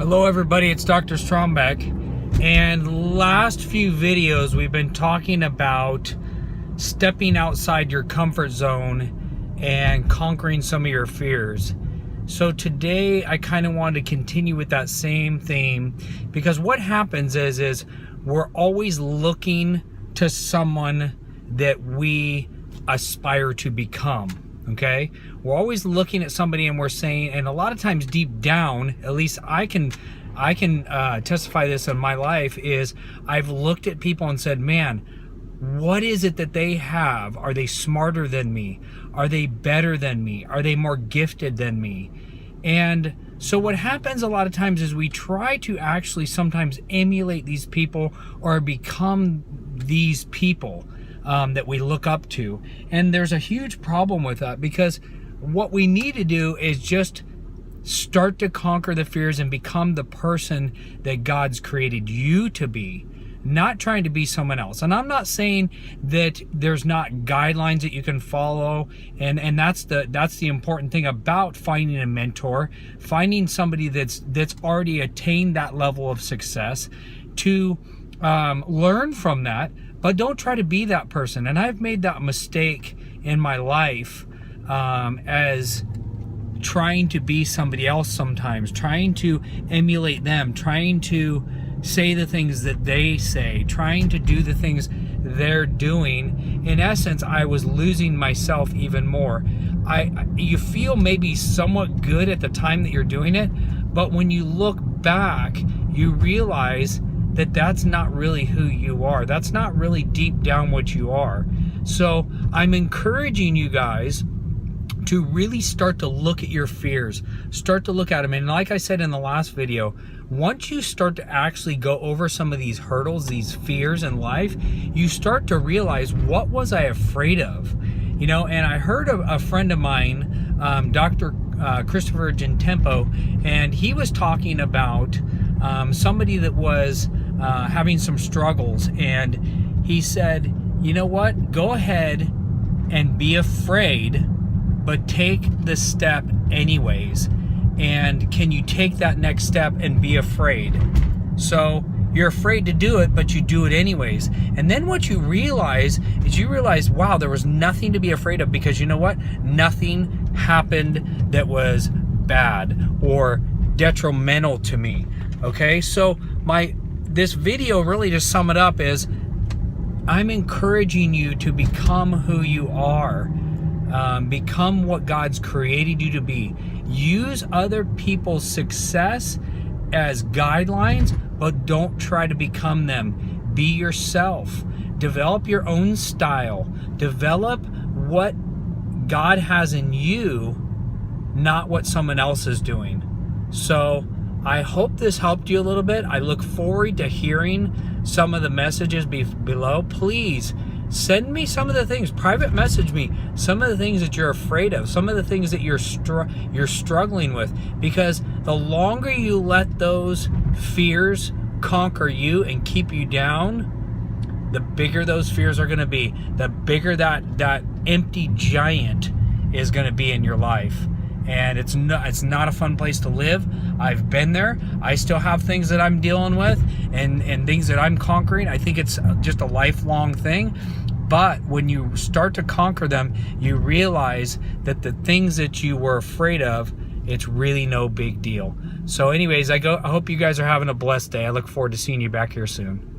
Hello everybody, it's Dr. Strombeck, and last few videos we've been talking about stepping outside your comfort zone and conquering some of your fears. So today I kind of wanted to continue with that same theme, because what happens is we're always looking to someone that we aspire to become. Okay, we're always looking at somebody and we're saying, and a lot of times deep down, at least I can testify this in my life, is I've looked at people and said, man, what is it that they have? Are they smarter than me? Are they better than me? Are they more gifted than me? And so what happens a lot of times is we try to actually sometimes emulate these people or become these people that we look up to. And there's a huge problem with that, because what we need to do is just start to conquer the fears and become the person that God's created you to be, not trying to be someone else. And I'm not saying that there's not guidelines that you can follow, and that's the important thing about finding a mentor, finding somebody that's already attained that level of success, to learn from that. But don't try to be that person. And I've made that mistake in my life, as trying to be somebody else sometimes, trying to emulate them, trying to say the things that they say, trying to do the things they're doing. In essence, I was losing myself even more. You feel maybe somewhat good at the time that you're doing it, but when you look back, you realize that that's not really who you are. That's not really deep down what you are. So I'm encouraging you guys to really start to look at your fears, start to look at them. And like I said in the last video, once you start to actually go over some of these hurdles, these fears in life, you start to realize, what was I afraid of? You know, and I heard of a friend of mine, Dr. Christopher Gentempo, and he was talking about somebody that was having some struggles, and he said, you know what, go ahead and be afraid, but take the step anyways. And can you take that next step and be afraid? So you're afraid to do it, but you do it anyways. And then what you realize is, wow, there was nothing to be afraid of, because you know what? Nothing happened that was bad or detrimental to me. Okay, so this video, really to sum it up, is I'm encouraging you to become who you are. Become what God's created you to be. Use other people's success as guidelines, but don't try to become them. Be yourself. Develop your own style. Develop what God has in you, not what someone else is doing. So I hope this helped you a little bit. I look forward to hearing some of the messages below. Please send me some of the things, private message me some of the things that you're afraid of, some of the things that you're struggling with, because the longer you let those fears conquer you and keep you down, the bigger those fears are going to be, the bigger that empty giant is going to be in your life. And it's not a fun place to live. I've been there. I still have things that I'm dealing with and things that I'm conquering. I think it's just a lifelong thing. But when you start to conquer them, you realize that the things that you were afraid of, it's really no big deal. So anyways, I hope you guys are having a blessed day. I look forward to seeing you back here soon.